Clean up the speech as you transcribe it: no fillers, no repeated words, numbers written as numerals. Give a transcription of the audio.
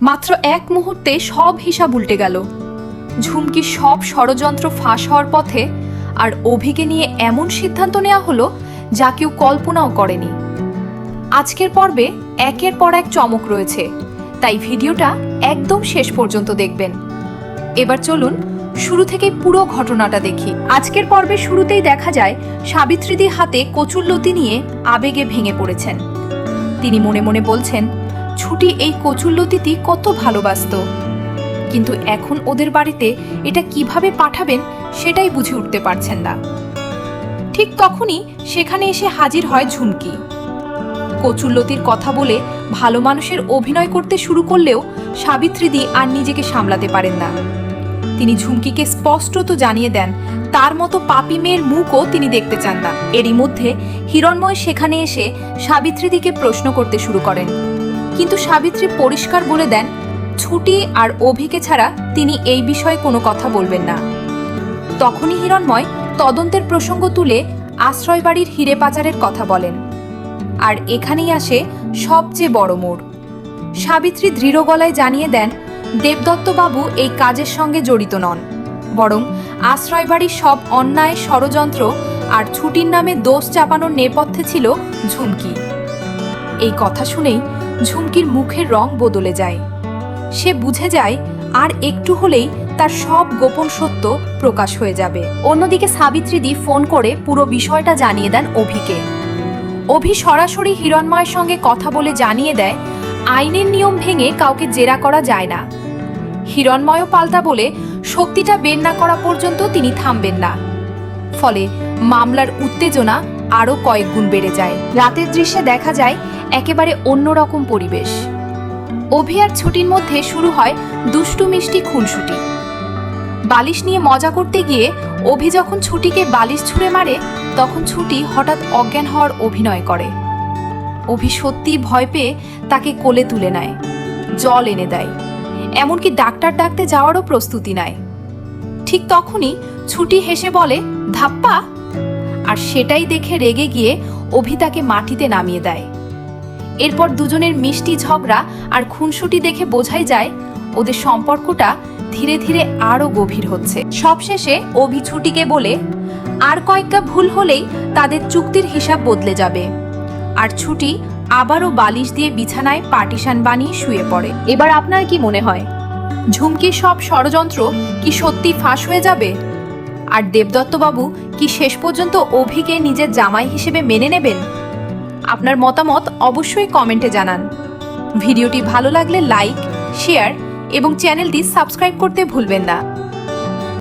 মাত্র এক মুহূর্তে সব হিসাব উল্টে গেল। ঝুমকির সব ষড়যন্ত্র ফাঁস হওয়ার পথে, আর অভিকে নিয়ে এমন সিদ্ধান্ত নেওয়া হলো যা কেউ কল্পনাও করেনি। আজকের পর্বে একের পর এক চমক রয়েছে, তাই ভিডিওটা একদম শেষ পর্যন্ত দেখবেন। এবার চলুন শুরু থেকে পুরো ঘটনাটা দেখি। আজকের পর্বে শুরুতেই দেখা যায় সাবিত্রীদির হাতে কচুরলতি নিয়ে আবেগে ভেঙে পড়েছেন। তিনি মনে মনে বলছেন, ছুটি এই কচুরলতিটি কত ভালোবাসত, কিন্তু এখন ওদের বাড়িতে এটা কিভাবে পাঠাবেন সেটাই বুঝে উঠতে পারছেন না। ঠিক তখনই সেখানে এসে হাজির হয় ঝুমকি। কচুরলতির কথা বলে ভালো মানুষের অভিনয় করতে শুরু করলেও সাবিত্রীদি আর নিজেকে সামলাতে পারেন না। তিনি ঝুমকিকে স্পষ্টত জানিয়ে দেন তার মতো পাপী মেয়ের মুখও তিনি দেখতে চান না। এরই মধ্যে হিরণময় সেখানে এসে সাবিত্রীদিকে প্রশ্ন করতে শুরু করেন, কিন্তু সাবিত্রী পরিষ্কার বলে দেন ছুটি আর অভিকে ছাড়া তিনি এই বিষয়ে কোনো কথা বলবেন না। তখনই হিরণময় তদন্তের প্রসঙ্গ তুলে আশ্রয় বাড়ির হিরে পাচারের কথা বলেন। আর এখানেই আসে সবচেয়ে বড় মোড়। সাবিত্রী দৃঢ় গলায় জানিয়ে দেন দেবদত্তবাবু এই কাজের সঙ্গে জড়িত নন, বরং আশ্রয় বাড়ির সব অন্যায় ষড়যন্ত্র আর ছুটির নামে দোষ চাপানোর নেপথ্যে ছিল ঝুমকি। এই কথা শুনেই ঝুমকির মুখের রং বদলে যায়। সে বুঝে যায় আর একটু হলেই তার সব গোপন সত্য প্রকাশ হয়ে যাবে। অন্যদিকে সাবিত্রীদি ফোন করে পুরো বিষয়টা জানিয়ে দেন অভিকে। অভি সরাসরি হিরণময়ের সঙ্গে কথা বলে জানিয়ে দেয় আইনের নিয়ম ভেঙে কাউকে জেরা করা যায় না। হিরণময়ও পাল্টা বলে শক্তিটা বের না করা পর্যন্ত তিনি থামবেন না। ফলে মামলার উত্তেজনা আরও কয়েক গুণ বেড়ে যায়। রাতের দৃশ্যে দেখা যায় একেবারে অন্যরকম পরিবেশ। অভি আর ছুটির মধ্যে শুরু হয় দুষ্টু মিষ্টি খুনসুটি। বালিশ নিয়ে মজা করতে গিয়ে অভি যখন ছুটিকে বালিশ ছুঁড়ে মারে, তখন ছুটি হঠাৎ অজ্ঞান হওয়ার অভিনয় করে। অভি সত্যি ভয় পেয়ে তাকে কোলে তুলে নেয়, জল এনে দেয়, এমনকি ডাক্তার ডাকতে যাওয়ারও প্রস্তুতি নেয়। ঠিক তখনই ছুটি হেসে বলে ধাপ্পা, আর সেটাই দেখে রেগে গিয়ে অভি তাকে মাটিতে নামিয়ে দেয়। এরপর দুজনের মিষ্টি ঝগড়া আর খুনসুটি দেখে বোঝাই যায় ওদের সম্পর্কটা ধীরে ধীরে আরো গভীর হচ্ছে। সবশেষে অভি ছুটিকে বলে আর কয়েকটা ভুল হলেই তাদের চুক্তির হিসাব বদলে যাবে, আর ছুটি আবারও বালিশ দিয়ে বিছানায় পার্টিশন বানিয়ে শুয়ে পড়ে। এবার আপনার কি মনে হয়, ঝুমকির সব ষড়যন্ত্র কি সত্যি ফাঁস হয়ে যাবে? আর দেবদত্তবাবু কি শেষ পর্যন্ত অভিকে নিজের জামাই হিসেবে মেনে নেবেন? আপনার মতামত অবশ্যই কমেন্টে জানান। ভিডিওটি ভালো লাগলে লাইক, শেয়ার এবং চ্যানেলটি সাবস্ক্রাইব করতে ভুলবেন না।